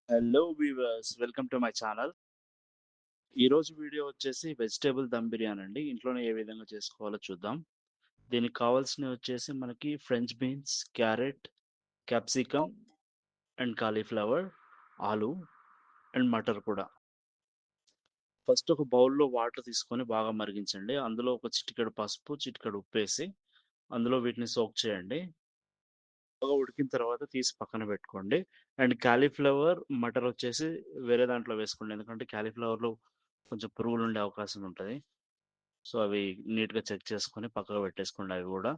Hello weavers, welcome to my channel. ఈరోజు video వచ్చేసి vegetable dum biryani అండి. ఇంట్లోనే ఏ విధంగా చేసుకోవాలో చూద్దాం. దీనికి కావాల్సినవి వచ్చేసి మనకి French beans, carrot, capsicum and cauliflower, ఆలు అండ్ మటర్ కూడా. ఫస్ట్ ఒక బౌల్‌లో వాటర్ తీసుకొని బాగా మరిగించండి. అందులో ఒక చిటికెడు పసుపు, చిటికెడు ఉప్పేసి అందులో వీటిని సోక్ చేయండి. బాగా ఉడికిన తర్వాత తీసి పక్కన పెట్టుకోండి. అండ్ కాలీఫ్లవర్, మటర్ వచ్చేసి వేరే దాంట్లో వేసుకోండి. ఎందుకంటే కాలీఫ్లవర్‌లో కొంచెం పురుగులుండే అవకాశం ఉంటది. సో, అవి నీట్‌గా చెక్ చేసుకొని పక్కకు పెట్టేసుకోండి అవి గూడా.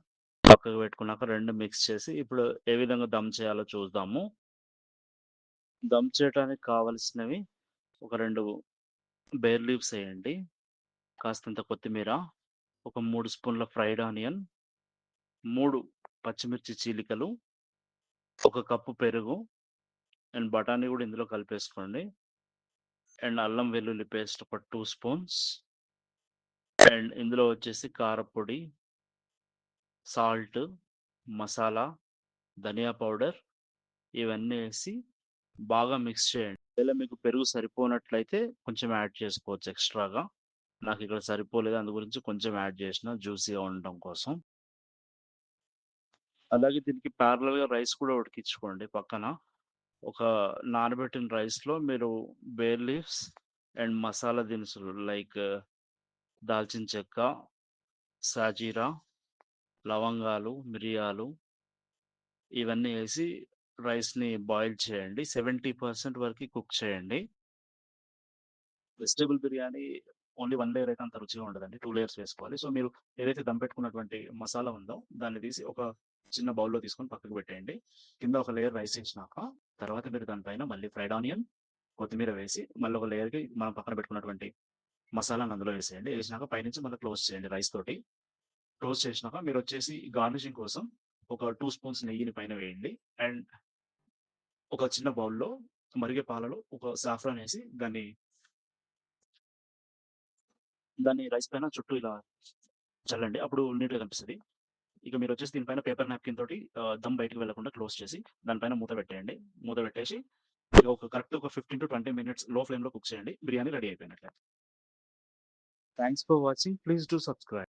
పక్కకు పెట్టుకున్నాక 2 మిక్స్ చేసి ఇప్పుడు ఏ విధంగా దమ్ చేయాలో చూద్దాము. దమ్ చేయటానికి కావాల్సినవి ఒక 2 బే లీవ్స్ ఎయండి. కాస్తంత కొత్తిమీర, ఒక 3 స్పూన్ల ఫ్రైడ్ ఆనియన్, 3 పచ్చిమిర్చి చీలికలు, ఒక కప్పు పెరుగు అండ్ బఠానీ గూడా ఇందులో కలిపేసుకోండి. అండ్ అల్లం వెల్లుల్లి పేస్ట్ ఒక 2 స్పూన్స్ అండ్ ఇందులో వచ్చేసి కారప్పొడి, సాల్ట్, మసాలా, ధనియా పౌడర్ ఇవన్నీ ఏసి బాగా మిక్స్ చేయండి. ఒకవేళ మీకు పెరుగు సరిపోనట్లయితే కొంచెం యాడ్ చేసుకోవచ్చు ఎక్స్‌ట్రాగా. నాకిక్కడ సరిపోలేదు. అందు గురించి కొంచెం యాడ్ చేసిన జ్యూసీగా ఉండటం కోసం. అలాగే దీనికి ప్యారలెల్‌గా రైస్ కూడా ఉడికించుకోండి పక్కన. ఒక నానబెట్టిన రైస్‌లో మీరు బే లీవ్స్ అండ్ మసాలా దినుసులు లైక్ దాల్చిన చెక్క, సాజీరా, లవంగాలు, మిరియాలు ఇవన్నీ ఏసి రైస్‌ని బాయిల్ చేయండి. 70% వరకి కుక్ చేయండి. వెజిటబుల్ బిర్యానీ ఓన్లీ 1 లేయర్ అయితే అంత రుచిగా ఉండదండి. 2 లేయర్స్ వేసుకోవాలి. సో, మీరు ఏదైతే దమ్ పెట్టుకున్నటువంటి మసాలా ఉందో దాన్ని తీసి ఒక చిన్న బౌల్‌లో తీసుకొని పక్కకు పెట్టేయండి. కింద ఒక లేయర్ రైస్ ఏసినాక తర్వాత మీరు దాని పైన మళ్ళీ ఫ్రైడ్ ఆనియన్, కొత్తిమీర వేసి మళ్ళీ ఒక లేయర్‌కి మనం పక్కన పెట్టుకున్నటువంటి మసాలాని అందులో ఏసేయండి. ఏసినాక పైనుంచి మళ్ళీ క్లోజ్ చేయండి రైస్ తోటి. క్లోజ్ చేసినాక మీరొచ్చేసి గార్నిషింగ్ కోసం ఒక 2 స్పూన్స్ నెయ్యిని పైన వేయండి. అండ్ ఒక చిన్న బౌల్‌లో మరిగే పాలలో ఒక సాఫ్రాన్ ఏసి దాన్ని రైస్ పైన చుట్టూ ఇలా చల్లండి. అప్పుడు నీట్‌గా కనిపిస్తది. ఇక మీరొచ్చేసి దీనిపైన పేపర్ నాప్కిన్ తోటి దమ్ బయటికి వెళ్ళకుండా క్లోజ్ చేసి దానిపైన మూత పెట్టేయండి. మూత పెట్టేసి ఇక కరెక్ట్ ఒక 15-20 మినిట్స్ లో ఫ్లేమ్‌లో కుక్ చేయండి. బిర్యానీ రెడీ అయిపోయినట్లే. Thanks for watching. Please do subscribe.